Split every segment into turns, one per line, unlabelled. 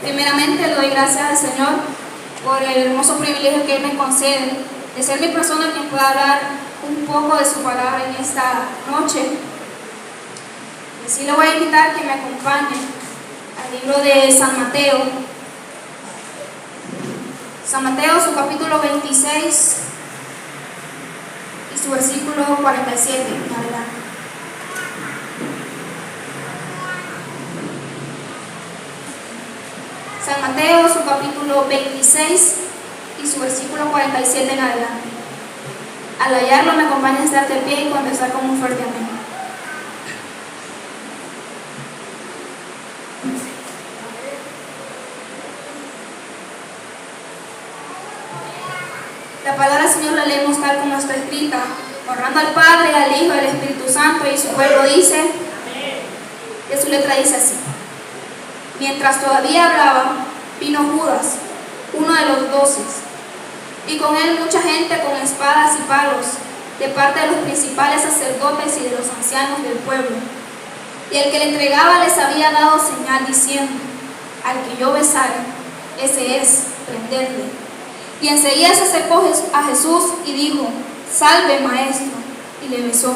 Primeramente le doy gracias al Señor por el hermoso privilegio que Él me concede de ser mi persona quien pueda hablar un poco de su palabra en esta noche. Y sí le voy a invitar que me acompañe al libro de San Mateo. San Mateo, su capítulo 26 y su versículo 47 en adelante. San Mateo, su capítulo 26 y su versículo 47 en adelante. Al hallarlo, me acompaña a estar de pie y contestar con un fuerte amén. La palabra del Señor la leemos tal como está escrita, honrando al Padre, al Hijo y al Espíritu Santo, y su pueblo dice, de su letra dice así. Mientras todavía hablaba, vino Judas, uno de los 12, y con él mucha gente con espadas y palos, de parte de los principales sacerdotes y de los ancianos del pueblo. Y el que le entregaba les había dado señal diciendo, al que yo besare, ese es, prendedle. Y enseguida se acercó a Jesús y dijo, salve, maestro, y le besó.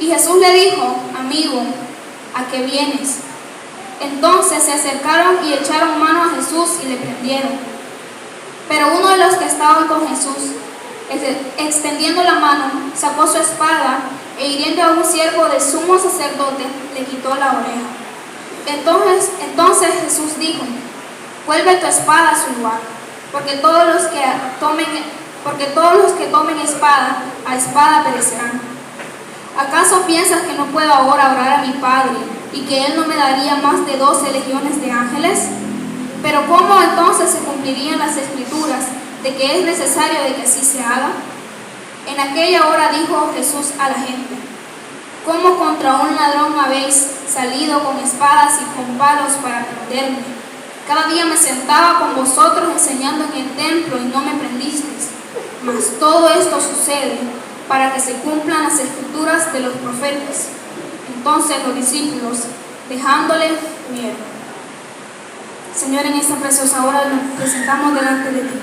Y Jesús le dijo, amigo, ¿a qué vienes? Entonces se acercaron y echaron mano a Jesús y le prendieron. Pero uno de los que estaban con Jesús, extendiendo la mano, sacó su espada e hiriendo a un siervo del sumo sacerdote, le quitó la oreja. Entonces Jesús dijo, vuelve tu espada a su lugar, porque todos los que tomen espada, a espada perecerán. ¿Acaso piensas que no puedo ahora orar a mi Padre y que Él no me daría más de 12 legiones de ángeles? Pero ¿cómo entonces se cumplirían las escrituras de que es necesario de que así se haga? En aquella hora dijo Jesús a la gente, ¿cómo contra un ladrón habéis salido con espadas y con palos para prenderme? Cada día me sentaba con vosotros enseñando en el templo y no me prendisteis. Mas todo esto sucede para que se cumplan las escrituras de los profetas. Entonces los discípulos, dejándole, huyeron. Señor, en esta preciosa hora nos presentamos delante de ti.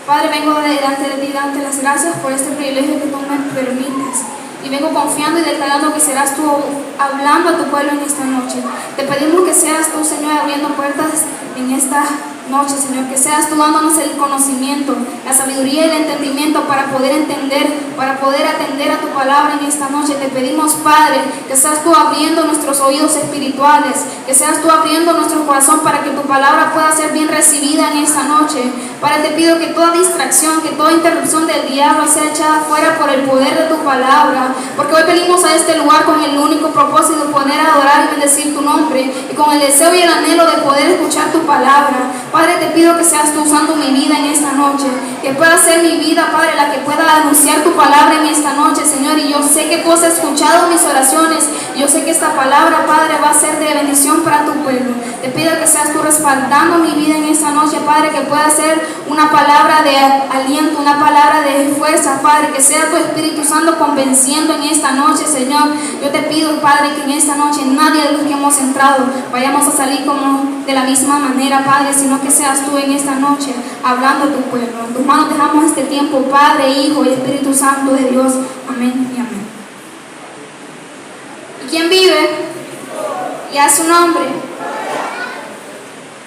Padre, vengo delante de ti, darte las gracias por este privilegio que tú me permites. Y vengo confiando y declarando que serás tú hablando a tu pueblo en esta noche. Te pedimos que seas tú, Señor, abriendo puertas en esta noche, Señor, que seas tú dándonos el conocimiento, la sabiduría y el entendimiento para poder entender, para poder atender a tu palabra en esta noche. Te pedimos, Padre, que seas tú abriendo nuestros oídos espirituales, que seas tú abriendo nuestro corazón para que tu palabra pueda ser bien recibida en esta noche. Padre, te pido que toda distracción, que toda interrupción del diablo sea echada fuera por el poder de tu palabra, porque hoy venimos a este lugar con el único propósito de poder adorar y bendecir tu nombre, y con el deseo y el anhelo de poder escuchar tu palabra. Padre, te pido que seas tú usando mi vida en esta noche, que pueda ser mi vida, Padre, la que pueda anunciar tu palabra en esta noche, Señor, y yo sé que tú has escuchado mis oraciones, y yo sé que esta palabra, Padre, va a ser de bendición para tu pueblo. Te pido que seas tú respaldando mi vida en esta noche, Padre, que pueda ser una palabra de aliento, una palabra de fuerza, Padre, que sea tu Espíritu Santo convenciendo en esta noche, Señor. Yo te pido, Padre, que en esta noche nadie de los que hemos entrado vayamos a salir como de la misma manera, Padre, sino que seas tú en esta noche hablando a tu pueblo. En tus manos dejamos este tiempo, Padre, Hijo y Espíritu Santo de Dios. Amén y amén. ¿Y quién vive? Y a su nombre.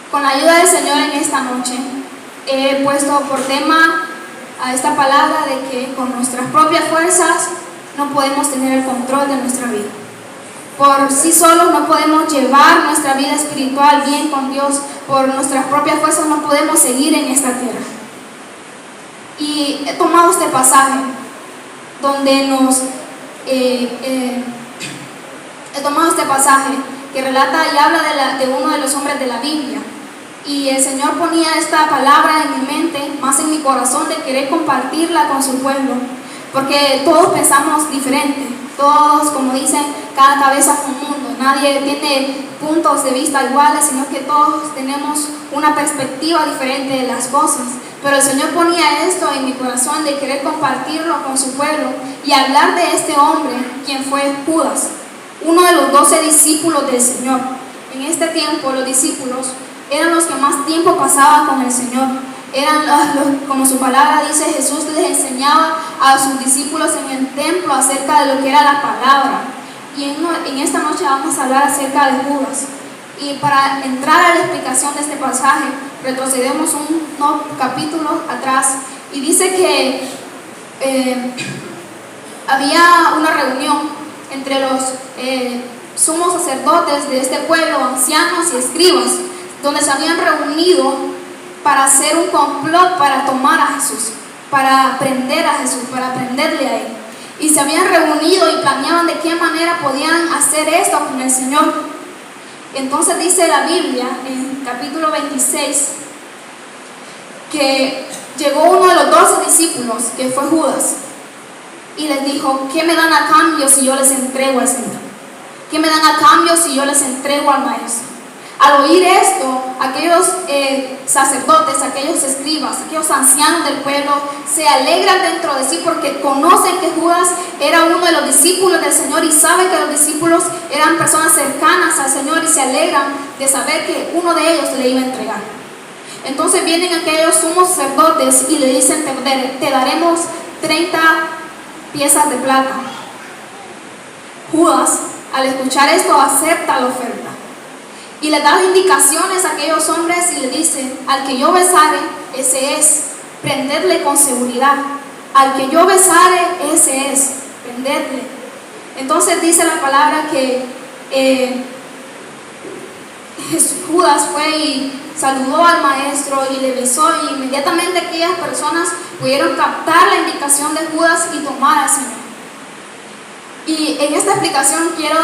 Con la ayuda del Señor en esta noche, he puesto por tema a esta palabra de que con nuestras propias fuerzas no podemos tener el control de nuestra vida. Por sí solos no podemos llevar nuestra vida espiritual bien con Dios. Por nuestras propias fuerzas no podemos seguir en esta tierra. Y he tomado este pasaje donde he tomado este pasaje que relata y habla de uno de los hombres de la Biblia. Y el Señor ponía esta palabra en mi mente, más en mi corazón, de querer compartirla con su pueblo. Porque todos pensamos diferente. Todos, como dicen, cada cabeza es un mundo. Nadie tiene puntos de vista iguales, sino que todos tenemos una perspectiva diferente de las cosas. Pero el Señor ponía esto en mi corazón de querer compartirlo con su pueblo y hablar de este hombre, quien fue Judas, uno de los 12 discípulos del Señor. En este tiempo los discípulos eran los que más tiempo pasaban con el Señor. Eran como su palabra dice, Jesús les enseñaba a sus discípulos en el templo acerca de lo que era la palabra. Y en esta noche vamos a hablar acerca de Judas. Y para entrar a la explicación de este pasaje, retrocedemos unos capítulos atrás. Y dice que había una reunión entre los sumos sacerdotes de este pueblo, ancianos y escribas, donde se habían reunido para hacer un complot para tomar a Jesús, para prender a Jesús, para prenderle a él. Y se habían reunido y planeaban de qué manera podían hacer esto con el Señor. Entonces dice la Biblia en capítulo 26 que llegó uno de los 12 discípulos, que fue Judas, y les dijo: ¿qué me dan a cambio si yo les entrego al Señor? ¿Qué me dan a cambio si yo les entrego al Maestro? Al oír esto, aquellos sacerdotes, aquellos escribas, aquellos ancianos del pueblo se alegran dentro de sí porque conocen que Judas era uno de los discípulos del Señor y saben que los discípulos eran personas cercanas al Señor y se alegran de saber que uno de ellos le iba a entregar. Entonces vienen aquellos sumos sacerdotes y le dicen: te daremos 30 piezas de plata. Judas, al escuchar esto, acepta la oferta y le da indicaciones a aquellos hombres y le dice: al que yo besare, ese es, prenderle con seguridad. Al que yo besare, ese es, prenderle. Entonces dice la palabra que Judas fue y saludó al Maestro y le besó, y inmediatamente aquellas personas pudieron captar la indicación de Judas y tomar al Señor. Y en esta explicación quiero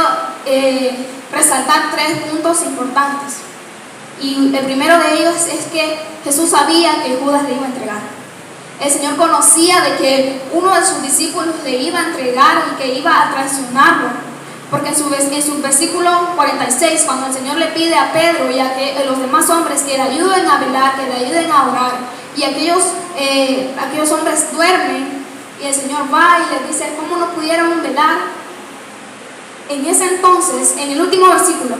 resaltar 3 puntos importantes. Y el primero de ellos es que Jesús sabía que Judas le iba a entregar. El Señor conocía de que uno de sus discípulos le iba a entregar y que iba a traicionarlo. Porque en su versículo 46, cuando el Señor le pide a Pedro y a los demás hombres que le ayuden a velar, que le ayuden a orar, y aquellos hombres duermen, y el Señor va y les dice: ¿cómo no pudieron velar? En ese entonces, en el último versículo,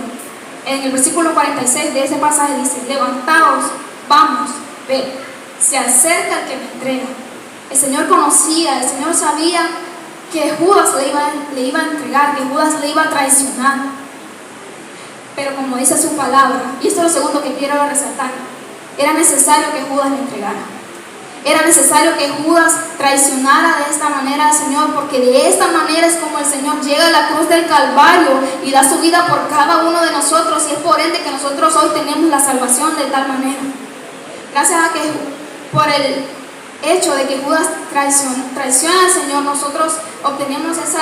en el versículo 46 de ese pasaje dice: levantaos, vamos, ve, se acerca el que me entrega. El Señor conocía, el Señor sabía que Judas le iba a entregar, que Judas le iba a traicionar. Pero como dice su palabra, y esto es lo segundo que quiero resaltar, era necesario que Judas le entregara. Era necesario que Judas traicionara de esta manera al Señor, porque de esta manera es como el Señor llega a la cruz del Calvario y da su vida por cada uno de nosotros, y es por ende que nosotros hoy tenemos la salvación de tal manera. Gracias a que por el hecho de que Judas traiciona al Señor, nosotros obtenemos esa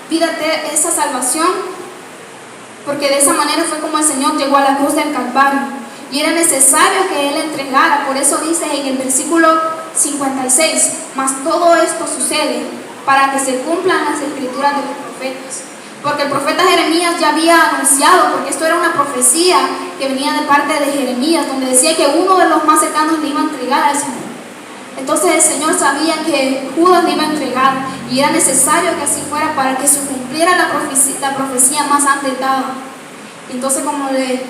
vida, esa salvación, porque de esa manera fue como el Señor llegó a la cruz del Calvario y era necesario que Él entregara. Por eso dice en el versículo 56: mas todo esto sucede para que se cumplan las escrituras de los profetas. Porque el profeta Jeremías ya había anunciado, porque esto era una profecía que venía de parte de Jeremías, donde decía que uno de los más cercanos le iba a entregar al Señor. Entonces el Señor sabía que Judas le iba a entregar y era necesario que así fuera para que se cumpliera la profecía más antes dada. Entonces, como le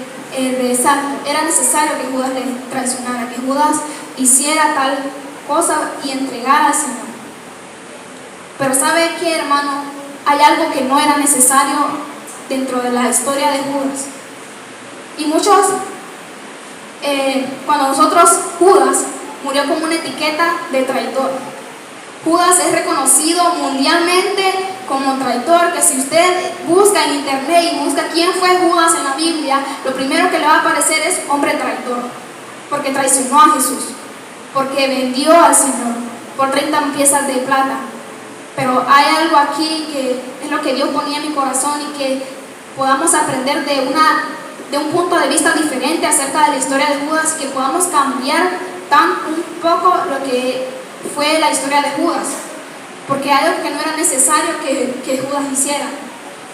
resalto, era necesario que Judas le traicionara, que Judas hiciera tal cosa y entregara al Señor. Pero ¿sabe qué, hermano? Hay algo que no era necesario dentro de la historia de Judas. Y muchos, cuando Judas murió como una etiqueta de traidor. Judas es reconocido mundialmente como traidor, que si usted busca en internet y busca quién fue Judas en la Biblia, lo primero que le va a aparecer es hombre traidor, porque traicionó a Jesús, porque vendió al Señor por 30 piezas de plata. Pero hay algo aquí que es lo que Dios ponía en mi corazón, y que podamos aprender de un punto de vista diferente acerca de la historia de Judas, que podamos cambiar un poco lo que fue la historia de Judas, porque hay algo que no era necesario que Judas hiciera,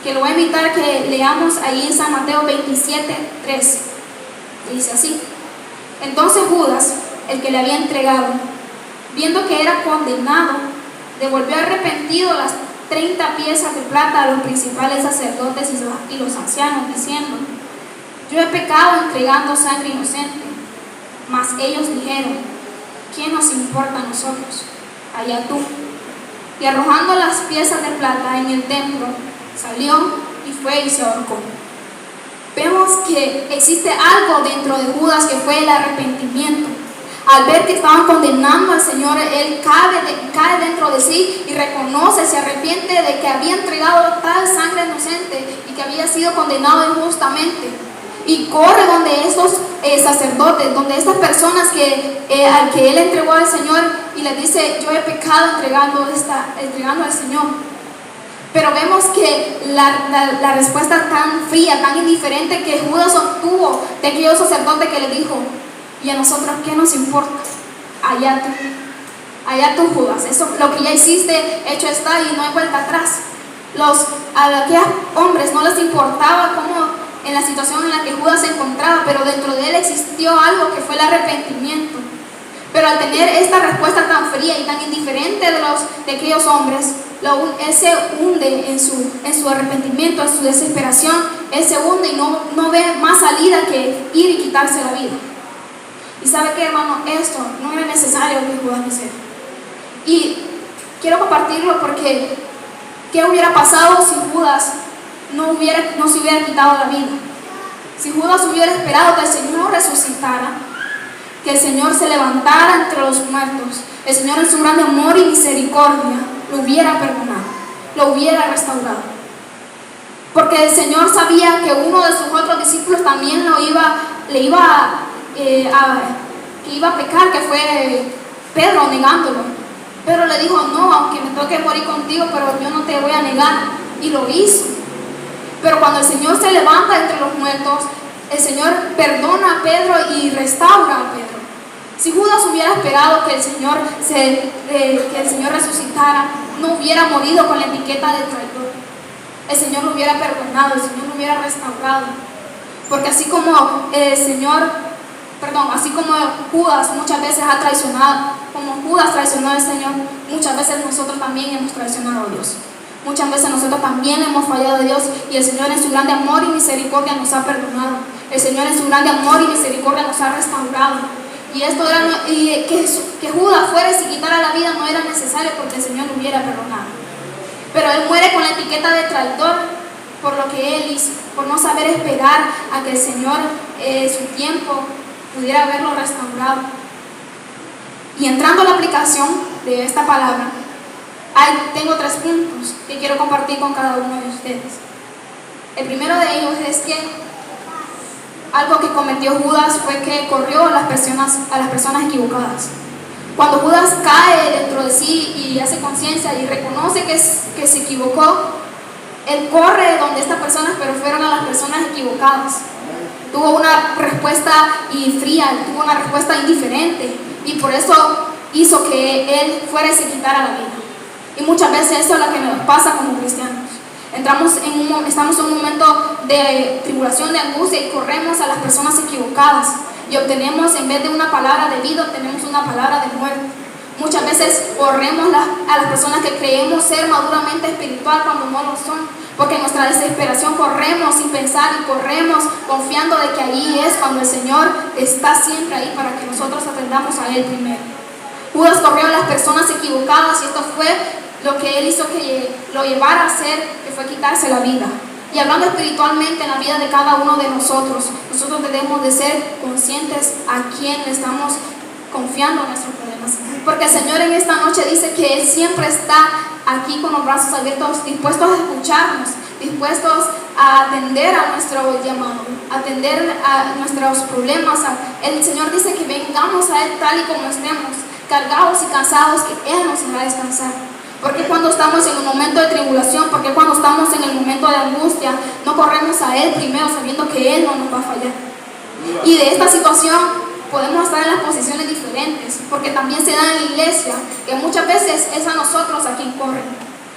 que lo voy a invitar que leamos ahí en San Mateo 27:3. Dice así: entonces Judas, el que le había entregado, viendo que era condenado, devolvió arrepentido las 30 piezas de plata a los principales sacerdotes y los ancianos, diciendo: yo he pecado entregando sangre inocente. Mas ellos dijeron, ¿qué nos importa a nosotros? Allá tú. Y arrojando las piezas de plata en el templo, salió y fue y se ahorcó. Vemos que existe algo dentro de Judas que fue el arrepentimiento. Al ver que estaban condenando al Señor, él cae dentro de sí y reconoce, se arrepiente de que había entregado tal sangre inocente y que había sido condenado injustamente. Y corre donde estos sacerdotes, donde estas personas al que él entregó al Señor, y les dice, yo he pecado entregando al Señor. Pero vemos que la respuesta tan fría, tan indiferente que Judas obtuvo de aquellos sacerdotes que le dijo, ¿y a nosotros qué nos importa? Allá tú, Judas, eso, lo que ya hiciste, hecho está y no hay vuelta atrás. A aquellos hombres no les importaba cómo, en la situación en la que Judas se encontraba, pero dentro de él existió algo que fue el arrepentimiento. Pero al tener esta respuesta tan fría y tan indiferente de aquellos hombres, él se hunde en su arrepentimiento, en su desesperación. Él se hunde y no ve más salida que ir y quitarse la vida. Y ¿sabe qué, hermano? Esto no era necesario que Judas lo hiciera. Y quiero compartirlo porque ¿qué hubiera pasado si Judas no se hubiera quitado la vida? Si Judas hubiera esperado que el Señor resucitara, que el Señor se levantara entre los muertos, el Señor en su gran amor y misericordia lo hubiera perdonado, lo hubiera restaurado. Porque el Señor sabía que uno de sus otros discípulos también iba a pecar, que fue Pedro, negándolo. Pedro le dijo, no, aunque me toque morir contigo, pero yo no te voy a negar. Y lo hizo. Pero cuando el Señor se levanta entre los muertos, el Señor perdona a Pedro y restaura a Pedro. Si Judas hubiera esperado que el Señor resucitara, no hubiera morido con la etiqueta de traidor. El Señor lo hubiera perdonado, el Señor lo hubiera restaurado. Porque así como Judas muchas veces ha traicionado, como Judas traicionó al Señor, muchas veces nosotros también hemos traicionado a Dios. Muchas veces nosotros también hemos fallado a Dios y el Señor en su grande amor y misericordia nos ha perdonado. El Señor en su grande amor y misericordia nos ha restaurado. Y que Judas fuera y se quitara la vida no era necesario porque el Señor lo hubiera perdonado. Pero él muere con la etiqueta de traidor por lo que él hizo, por no saber esperar a que el Señor su tiempo pudiera haberlo restaurado. Y entrando a la aplicación de esta palabra, tengo 3 puntos que quiero compartir con cada uno de ustedes. El primero de ellos es que algo que cometió Judas fue que corrió a las personas equivocadas. Cuando Judas cae dentro de sí y hace conciencia y reconoce que se equivocó, él corre donde estas personas, pero fueron a las personas equivocadas. Tuvo una respuesta fría, tuvo una respuesta indiferente, y por eso hizo que él fuera y se quitara la vida. Y muchas veces eso es lo que nos pasa como cristianos. Estamos en un momento de tribulación, de angustia, y corremos a las personas equivocadas y obtenemos, en vez de una palabra de vida, obtenemos una palabra de muerte. Muchas veces corremos a las personas que creemos ser maduramente espiritual cuando no lo son, porque en nuestra desesperación corremos sin pensar y corremos confiando de que ahí es cuando el Señor está siempre ahí para que nosotros atendamos a Él primero. Judas corrió a las personas equivocadas y esto fue lo que él hizo que lo llevara a hacer, que fue quitarse la vida. Y hablando espiritualmente en la vida de cada uno de nosotros debemos de ser conscientes a quién le estamos confiando nuestros problemas. Porque el Señor en esta noche dice que Él siempre está aquí con los brazos abiertos, dispuestos a escucharnos, dispuestos a atender a nuestro llamado, a atender a nuestros problemas. El Señor dice que vengamos a Él tal y como estemos, cargados y cansados, que Él nos hará descansar. Porque cuando estamos en un momento de tribulación, porque cuando estamos en el momento de angustia, no corremos a Él primero sabiendo que Él no nos va a fallar. Y de esta situación podemos estar en las posiciones diferentes, porque también se da en la iglesia que muchas veces es a nosotros a quien corren.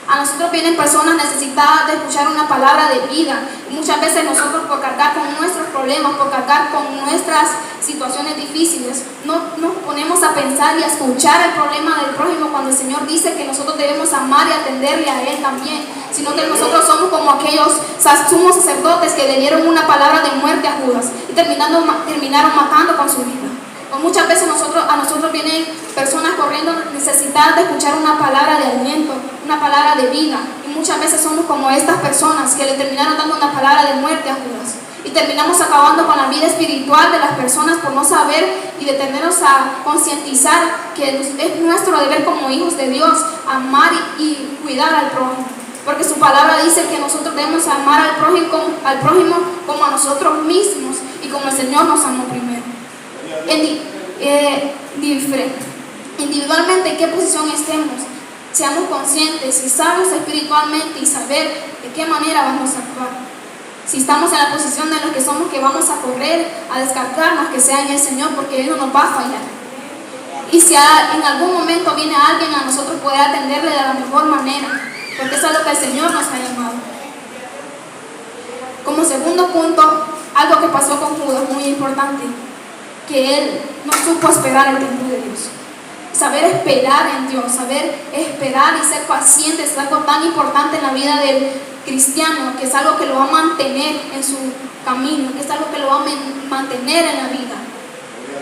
A nosotros vienen personas necesitadas de escuchar una palabra de vida. Y muchas veces nosotros, por cargar con nuestros problemas, por cargar con nuestras situaciones difíciles, no nos ponemos a pensar y a escuchar el problema del prójimo cuando el Señor dice que nosotros debemos amar y atenderle a Él también, sino que nosotros somos como aquellos sumos sacerdotes que le dieron una palabra de muerte a Judas y terminaron matando con su vida. O muchas veces a nosotros vienen personas corriendo necesitadas de escuchar una palabra de aliento, una palabra de vida. Y muchas veces somos como estas personas que le terminaron dando una palabra de muerte a Judas. Y terminamos acabando con la vida espiritual de las personas por no saber y detenernos a concientizar que es nuestro deber como hijos de Dios amar y cuidar al prójimo. Porque su palabra dice que nosotros debemos amar al prójimo como a nosotros mismos y como el Señor nos amó primero. Individualmente, en qué posición estemos, seamos conscientes y sabios espiritualmente y saber de qué manera vamos a actuar. Si estamos en la posición de los que somos que vamos a correr, a descargarnos, que sea en el Señor, porque Él no nos va a fallar. Y si en algún momento viene alguien a nosotros, poder atenderle de la mejor manera, porque eso es lo que el Señor nos ha llamado. Como segundo punto, algo que pasó con Judas muy importante, que él no supo esperar el tiempo de Dios. Saber esperar en Dios, saber esperar y ser paciente es algo tan importante en la vida del cristiano, que es algo que lo va a mantener en su camino, que es algo que lo va a mantener en la vida.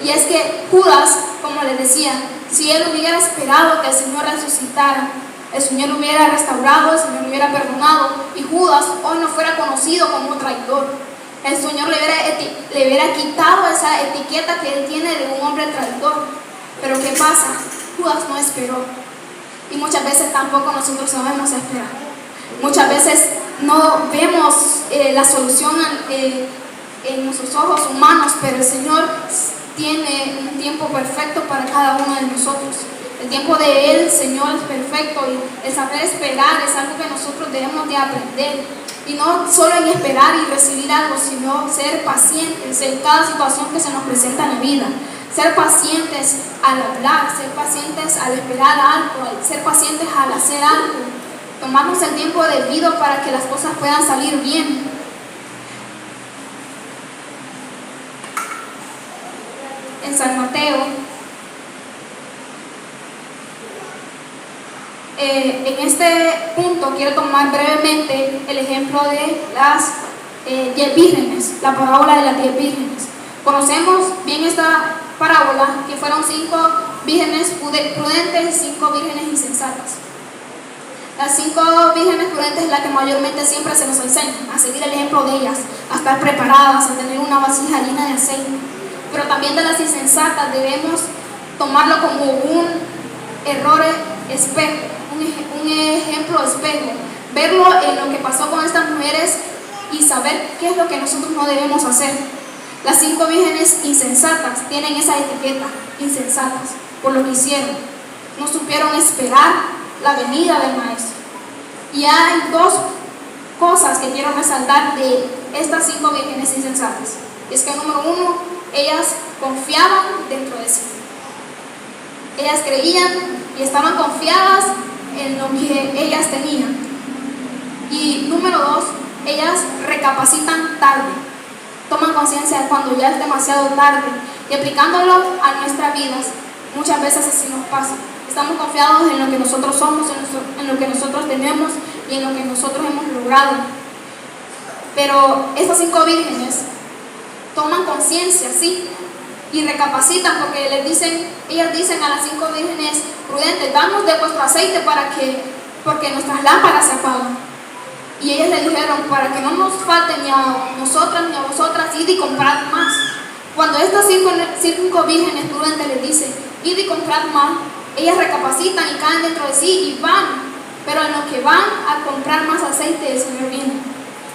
Y es que Judas, como les decía, si él hubiera esperado que el Señor resucitara, el Señor lo hubiera restaurado, el Señor lo hubiera perdonado, y Judas hoy no fuera conocido como un traidor. El Señor le hubiera quitado esa etiqueta que él tiene de un hombre traidor. Pero ¿qué pasa? Judas no esperó. Y muchas veces tampoco nosotros sabemos esperar. Muchas veces no vemos la solución en nuestros ojos humanos, pero el Señor tiene un tiempo perfecto para cada uno de nosotros. El tiempo de Él, Señor, es perfecto, y el saber esperar es algo que nosotros debemos de aprender. Y no solo en esperar y recibir algo, sino ser pacientes en cada situación que se nos presenta en la vida. Ser pacientes al hablar, ser pacientes al esperar algo, ser pacientes al hacer algo. Tomarnos el tiempo debido para que las cosas puedan salir bien. En San Mateo, en este punto quiero tomar brevemente el ejemplo de las 10 vírgenes, la parábola de las 10 vírgenes. Conocemos bien esta parábola, que fueron 5 vírgenes prudentes y 5 vírgenes insensatas. Las 5 vírgenes prudentes es la que mayormente siempre se nos enseña, a seguir el ejemplo de ellas, a estar preparadas, a tener una vasija llena de aceite. Pero también de las insensatas debemos tomarlo como un error espejo, un ejemplo espejo, verlo en lo que pasó con estas mujeres y saber qué es lo que nosotros no debemos hacer. Las 5 vírgenes insensatas tienen esa etiqueta, insensatas, por lo que hicieron. No supieron esperar la venida del Maestro. Y hay 2 cosas que quiero resaltar de estas 5 vírgenes insensatas. Es que número 1, ellas confiaban dentro de sí. Ellas creían y estaban confiadas en lo que ellas tenían. Y número 2, ellas recapacitan tarde. Toman conciencia de cuando ya es demasiado tarde. Y aplicándolo a nuestras vidas, muchas veces así nos pasa. Estamos confiados en lo que nosotros somos, en lo que nosotros tenemos y en lo que nosotros hemos logrado. Pero estas 5 vírgenes toman conciencia, sí, y recapacitan, porque ellas dicen a las 5 vírgenes prudentes: danos de vuestro aceite porque nuestras lámparas se apagan. Y ellas le dijeron: para que no nos falte ni a nosotras ni a vosotras, id y comprad más. Cuando estas 5 vírgenes prudentes les dicen: id y comprad más, ellas recapacitan y caen dentro de sí y van. Pero en lo que van a comprar más aceite, el Señor viene.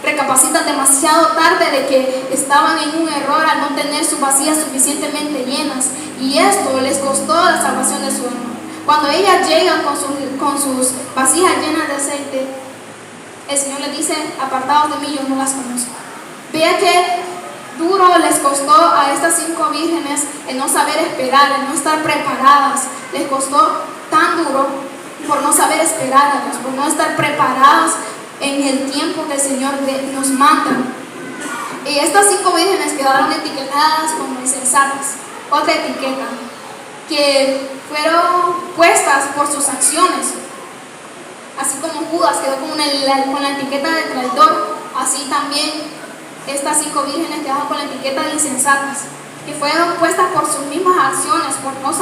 Recapacitan demasiado tarde de que estaban en un error al no tener sus vasijas suficientemente llenas, y esto les costó la salvación de su alma. Cuando ellas llegan con sus vasijas llenas de aceite, el Señor les dice: apartados de mí, yo no las conozco. Vea que duro les costó a estas 5 vírgenes el no saber esperar, el no estar preparadas. Les costó tan duro por no saber esperar a Dios, por no estar preparados en el tiempo que el Señor nos manda. Y estas 5 vírgenes quedaron etiquetadas como insensatas, otra etiqueta, que fueron puestas por sus acciones. Así como Judas quedó con la etiqueta de traidor, así también estas 5 vírgenes quedaron con la etiqueta de insensatas, que fueron puestas por sus mismas acciones, por no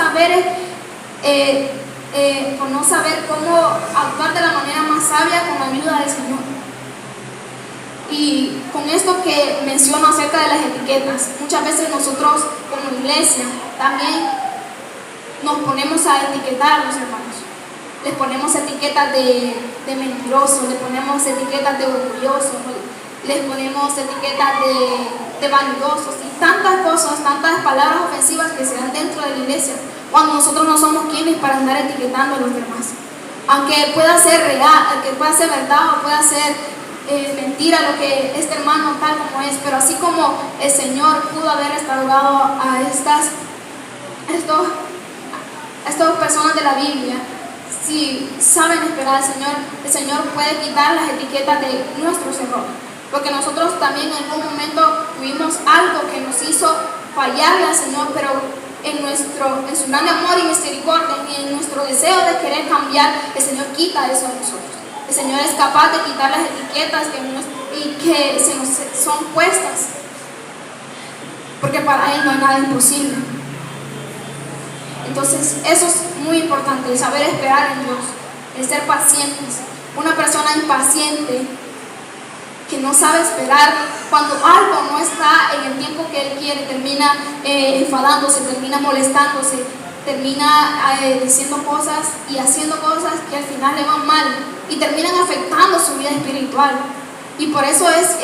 saber cómo actuar de la manera más sabia con la ayuda del Señor. Y con esto que menciono acerca de las etiquetas, muchas veces nosotros como iglesia también nos ponemos a etiquetar a los hermanos. Les ponemos etiquetas de mentirosos, les ponemos etiquetas de orgullosos, les ponemos etiquetas de vanidosos y tantas cosas, tantas palabras ofensivas que se dan dentro de la iglesia, cuando nosotros no somos quienes para andar etiquetando a los demás. Aunque pueda ser real, aunque pueda ser verdad o pueda ser mentira lo que este hermano tal como es, pero así como el Señor pudo haber restaurado a estas personas de la Biblia, si saben esperar al Señor, el Señor puede quitar las etiquetas de nuestros errores. Porque nosotros también en algún momento tuvimos algo que nos hizo fallarle al Señor, pero en su gran amor y misericordia y en nuestro deseo de querer cambiar, el Señor quita eso de nosotros. El Señor es capaz de quitar las etiquetas que se nos son puestas, porque para Él no hay nada imposible. Entonces eso es muy importante, el saber esperar en Dios, el ser pacientes. Una persona impaciente que no sabe esperar, cuando algo no está en el tiempo que Él quiere, termina enfadándose, termina molestándose, termina diciendo cosas y haciendo cosas que al final le van mal y terminan afectando su vida espiritual. Y por eso es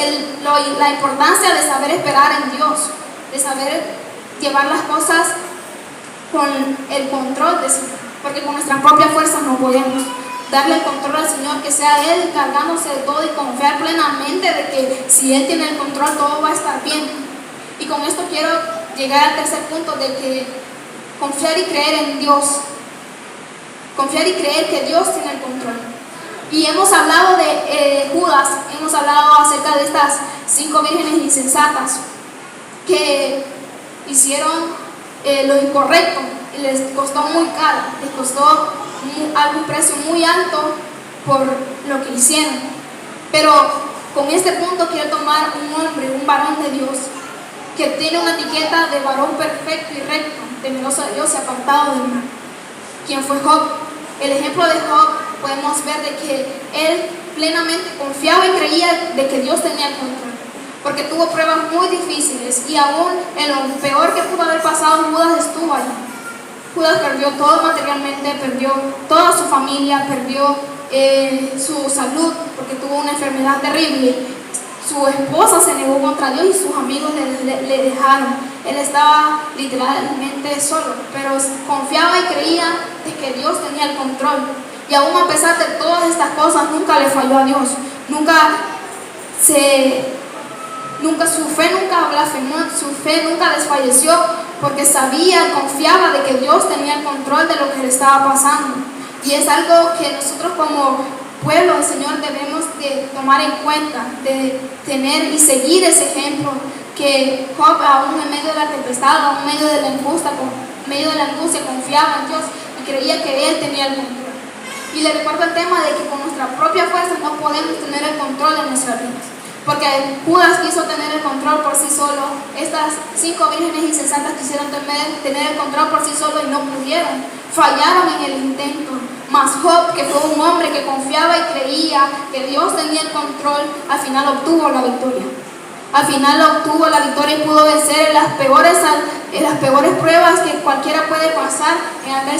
la importancia de saber esperar en Dios, de saber llevar las cosas con el control del Señor, porque con nuestras propias fuerzas no podemos darle el control al Señor, que sea Él encargándose de todo y confiar plenamente de que si Él tiene el control todo va a estar bien. Y con esto quiero llegar al tercer punto, de que confiar y creer en Dios, confiar y creer que Dios tiene el control. Y hemos hablado de Judas, hemos hablado acerca de estas 5 vírgenes insensatas que hicieron lo incorrecto y les costó muy caro, les costó algún precio muy alto por lo que hicieron. Pero con este punto quiero tomar un hombre, un varón de Dios, que tiene una etiqueta de varón perfecto y recto, temeroso de Dios y apartado del mal, quien fue Job. El ejemplo de Job podemos ver de que él plenamente confiaba y creía de que Dios tenía el control, porque tuvo pruebas muy difíciles y aún en lo peor que pudo haber pasado, Judas estuvo allí. Judas perdió todo materialmente, perdió toda su familia, perdió su salud porque tuvo una enfermedad terrible. Su esposa se negó contra Dios y sus amigos le dejaron. Él estaba literalmente solo, pero confiaba y creía de que Dios tenía el control. Y aún a pesar de todas estas cosas, nunca le falló a Dios. Su fe nunca blasfemó, su fe nunca desfalleció, porque sabía, confiaba de que Dios tenía el control de lo que le estaba pasando. Y es algo que nosotros como pueblo del Señor debemos de tomar en cuenta, de tener y seguir ese ejemplo, que Job aún en medio de la tempestad, aún en medio de la angustia, confiaba en Dios y creía que Él tenía el control. Y le recuerdo el tema de que con nuestra propia fuerza no podemos tener el control de nuestras vidas, porque Judas quiso tener el control por sí solo. Estas 5 vírgenes insensatas quisieron tener el control por sí solo y no pudieron, fallaron en el intento. Mas Job, que fue un hombre que confiaba y creía que Dios tenía el control, al final obtuvo la victoria. Al final obtuvo la victoria y pudo vencer en las peores pruebas que cualquiera puede pasar en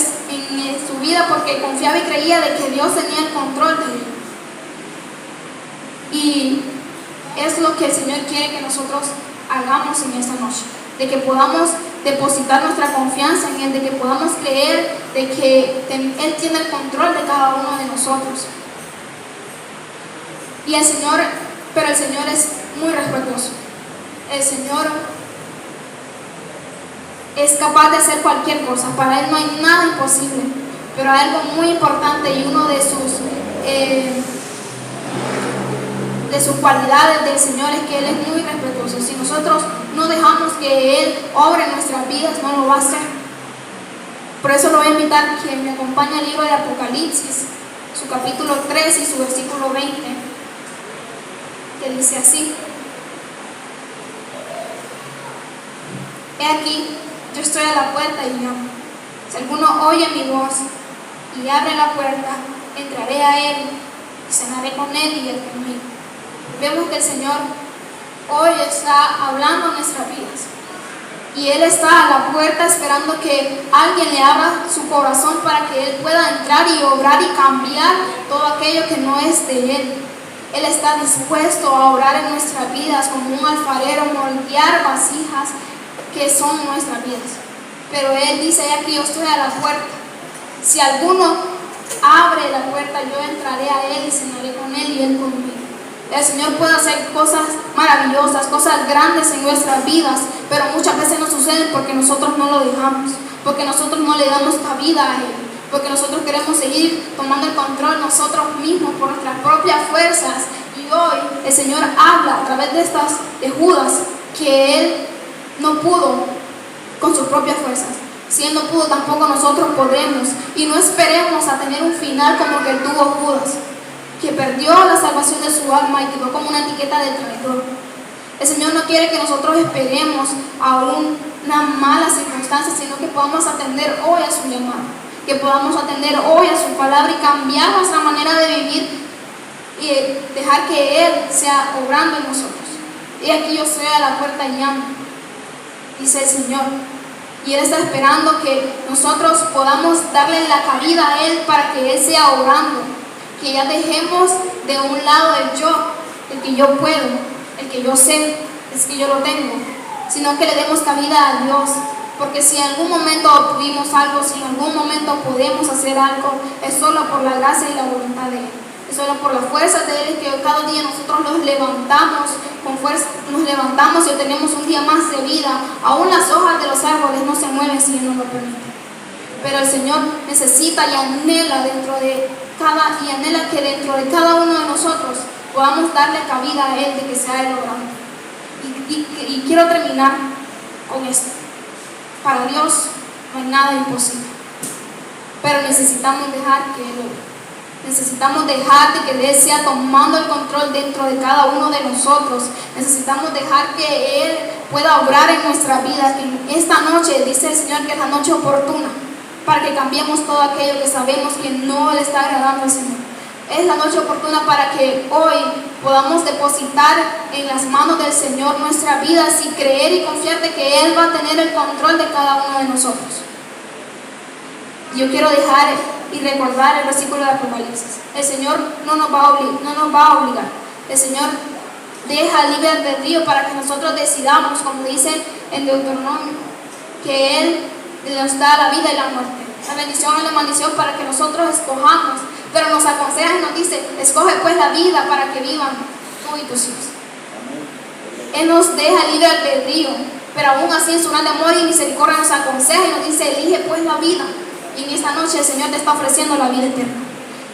su vida, porque confiaba y creía de que Dios tenía el control de él. Y es lo que el Señor quiere que nosotros hagamos en esta noche, de que podamos depositar nuestra confianza en Él, de que podamos creer de que Él tiene el control de cada uno de nosotros. Pero el Señor es muy respetuoso. El Señor es capaz de hacer cualquier cosa. Para Él no hay nada imposible. Pero hay algo muy importante y uno de sus cualidades del Señor es que Él es muy respetuoso. Si nosotros no dejamos que Él obre en nuestras vidas, no lo va a hacer. Por eso lo voy a invitar a que me acompañe al libro de Apocalipsis, su capítulo 3 y su versículo 20, que dice así: He aquí, yo estoy a la puerta y llamo. Si alguno oye mi voz y abre la puerta, entraré a Él y cenaré con Él y Él conmigo. Vemos que el Señor hoy está hablando en nuestras vidas. Y Él está a la puerta esperando que alguien le abra su corazón para que Él pueda entrar y obrar y cambiar todo aquello que no es de Él. Él está dispuesto a obrar en nuestras vidas como un alfarero, moldear vasijas que son nuestras vidas. Pero Él dice: aquí yo estoy a la puerta. Si alguno abre la puerta, yo entraré a Él y cenaré con Él y Él conmigo. El Señor puede hacer cosas maravillosas, cosas grandes en nuestras vidas, pero muchas veces no suceden porque nosotros no lo dejamos, porque nosotros no le damos cabida a Él, porque nosotros queremos seguir tomando el control nosotros mismos por nuestras propias fuerzas. Y hoy el Señor habla a través de Judas que Él no pudo con sus propias fuerzas. Si Él no pudo, tampoco nosotros podemos. Y no esperemos a tener un final como el que tuvo Judas, que perdió la salvación de su alma y quedó como una etiqueta de traidor. El Señor no quiere que nosotros esperemos a una mala circunstancia, sino que podamos atender hoy a su llamado, que podamos atender hoy a su palabra y cambiar nuestra manera de vivir y dejar que Él sea obrando en nosotros. Y aquí yo estoy a la puerta y llamo, dice el Señor. Y Él está esperando que nosotros podamos darle la cabida a Él para que Él sea obrando. Que ya dejemos de un lado el yo, el que yo puedo, el que yo sé, es que yo lo tengo, sino que le demos cabida a Dios. Porque si en algún momento obtuvimos algo, si en algún momento podemos hacer algo, es solo por la gracia y la voluntad de Él. Es solo por la fuerza de Él que cada día nosotros nos levantamos con fuerza, nos levantamos y obtenemos un día más de vida. Aún las hojas de los árboles no se mueven si Él no lo permite. Pero el Señor necesita y anhela que dentro de cada uno de nosotros podamos darle cabida a Él, de que sea Él obrando. Y quiero terminar con esto. Para Dios no hay nada imposible, pero necesitamos dejar que Él obre. Necesitamos dejar de que Él sea tomando el control dentro de cada uno de nosotros. Necesitamos dejar que Él pueda obrar en nuestra vida. Que esta noche, dice el Señor, que es la noche oportuna para que cambiemos todo aquello que sabemos que no le está agradando al Señor. Es la noche oportuna para que hoy podamos depositar en las manos del Señor nuestras vidas y creer y confiar de que Él va a tener el control de cada uno de nosotros. Yo quiero dejar y recordar el versículo de Apocalipsis. El Señor no nos va a obligar. El Señor deja libre albedrío para que nosotros decidamos, como dice en Deuteronomio, que Él nos da la vida y la muerte, la bendición y la maldición, para que nosotros escojamos. Pero nos aconseja y nos dice: escoge pues la vida para que vivan tú y tus hijos. Él nos deja libre albedrío, pero aún así en su gran amor y misericordia nos aconseja y nos dice: elige pues la vida. Y en esta noche el Señor te está ofreciendo la vida eterna.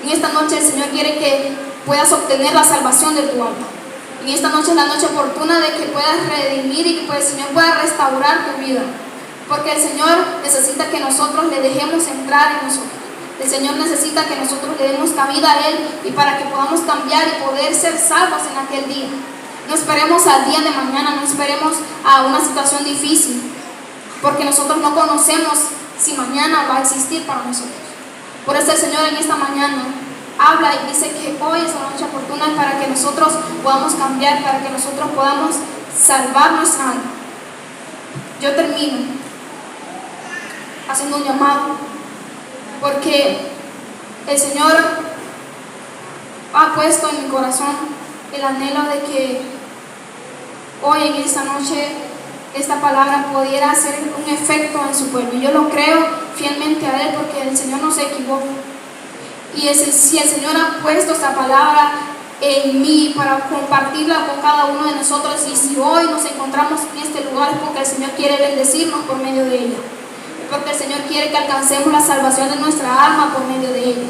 En esta noche el Señor quiere que puedas obtener la salvación de tu alma. En esta noche es la noche oportuna de que puedas redimir y que el Señor pueda restaurar tu vida. Porque el Señor necesita que nosotros le dejemos entrar en nosotros. El Señor necesita que nosotros le demos cabida a Él y para que podamos cambiar y poder ser salvos en aquel día. No esperemos al día de mañana, no esperemos a una situación difícil, porque nosotros no conocemos si mañana va a existir para nosotros. Por eso el Señor en esta mañana habla y dice que hoy es la noche oportuna para que nosotros podamos cambiar, para que nosotros podamos salvar nuestra alma. Yo termino haciendo un llamado, porque el Señor ha puesto en mi corazón el anhelo de que hoy en esta noche esta palabra pudiera hacer un efecto en su pueblo. Y yo lo creo fielmente a Él, porque el Señor no se equivoca. Y si el Señor ha puesto esta palabra en mí para compartirla con cada uno de nosotros, y si hoy nos encontramos en este lugar, es porque el Señor quiere bendecirnos por medio de ella. porque el Señor quiere que alcancemos la salvación de nuestra alma por medio de ella.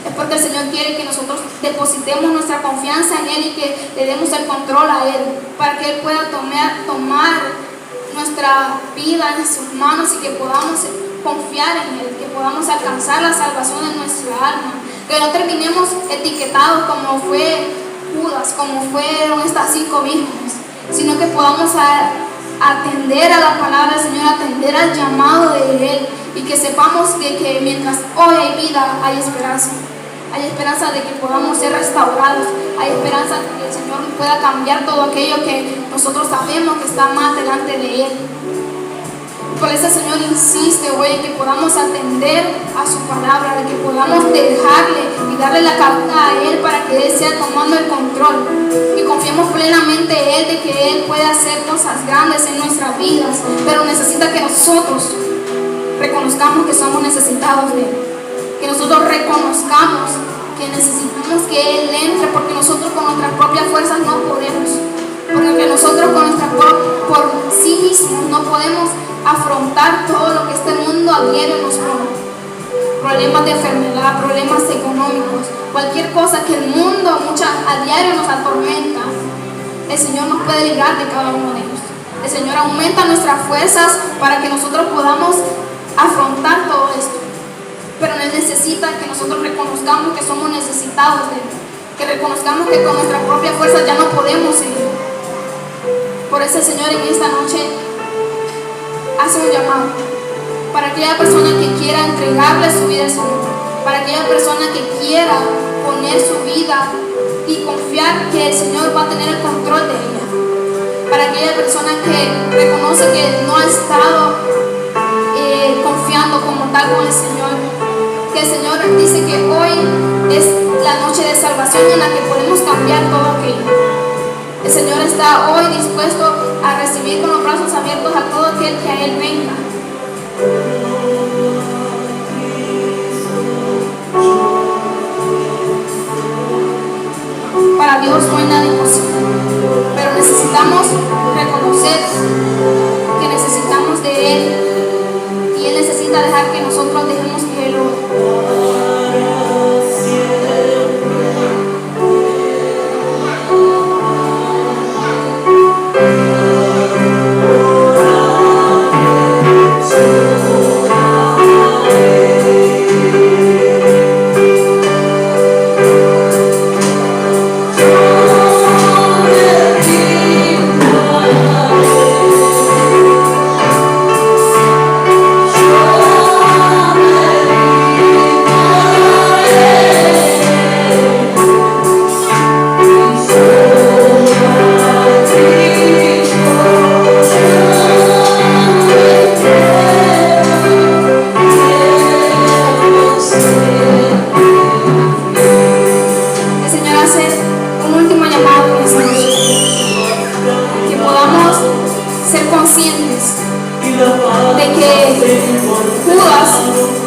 Es porque el Señor quiere que nosotros depositemos nuestra confianza en Él y que le demos el control a Él, para que Él pueda tomar nuestra vida en sus manos y que podamos confiar en Él, que podamos alcanzar la salvación de nuestra alma, que no terminemos etiquetados como fue Judas, como fueron estas 5 vírgenes, sino que podamos atender a la palabra del Señor, atender al llamado de Él, y que sepamos que mientras hoy hay vida, hay esperanza. Hay esperanza de que podamos ser restaurados. Hay esperanza de que el Señor pueda cambiar todo aquello que nosotros sabemos que está mal delante de Él. Por eso el Señor insiste hoy en que podamos atender a su palabra, de que podamos dejarle y darle la cabeza a Él para que Él sea tomando el control. Y confiemos plenamente en Él de que Él puede hacer cosas grandes en nuestras vidas, pero necesita que nosotros reconozcamos que somos necesitados de Él. Que nosotros reconozcamos que necesitamos que Él entre, porque nosotros con nuestras propias fuerzas no podemos. Porque nosotros por sí mismos no podemos afrontar todo lo que este mundo a diario nos pone. Problemas de enfermedad, problemas económicos, cualquier cosa que el mundo a diario nos atormenta, el Señor nos puede librar de cada uno de ellos. El Señor aumenta nuestras fuerzas para que nosotros podamos afrontar todo esto. Pero Él necesita que nosotros reconozcamos que somos necesitados de Él, que reconozcamos que con nuestras propias fuerzas ya no podemos seguir. Por eso el Señor en esta noche hace un llamado para aquella persona que quiera entregarle su vida al Señor, para aquella persona que quiera poner su vida y confiar que el Señor va a tener el control de ella, para aquella persona que reconoce que no ha estado confiando como tal con el Señor, que el Señor dice que hoy es la noche de salvación en la que podemos cambiar todo aquello. El Señor está hoy dispuesto a recibir con los brazos abiertos a todo aquel que a Él venga. Para Dios no hay nada imposible, pero necesitamos reconocer que necesitamos de Él, y Él necesita dejar que nosotros dejemos que Él lo haga.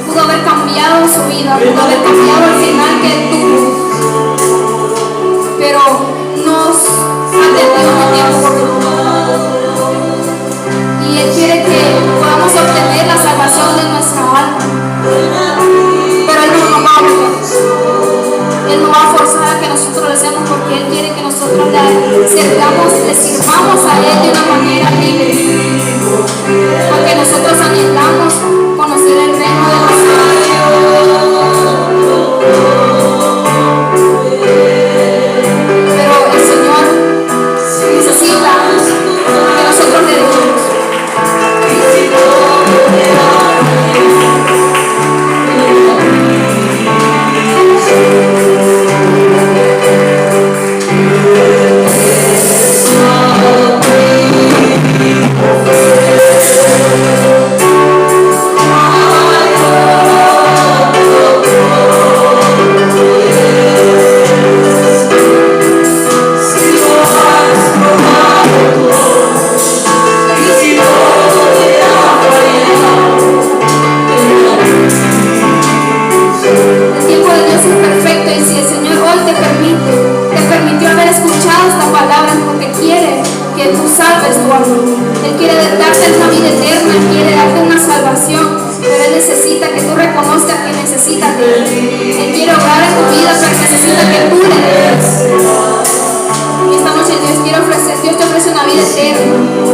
Pudo haber cambiado el final que él tuvo, pero nos atendió un tiempo, y Él quiere que podamos obtener la salvación de nuestra alma, pero Él no nos va a obligar. Él no va a forzar a que nosotros lo hacemos, porque Él quiere que nosotros le sirvamos a Él de una manera libre, porque nosotros anhelamos conocer el reino de los cielos. Pero el Señor necesita que nosotros le dejemos. Él quiere darte esa vida eterna, quiere darte una salvación. pero Él necesita que tú reconozcas que necesitas de Él. Él quiere obrar en tu vida, pero necesita que tú le des. Y esta noche Dios te ofrece una vida eterna.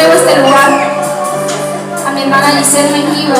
Este lugar a mi hermana Giselle Mejía,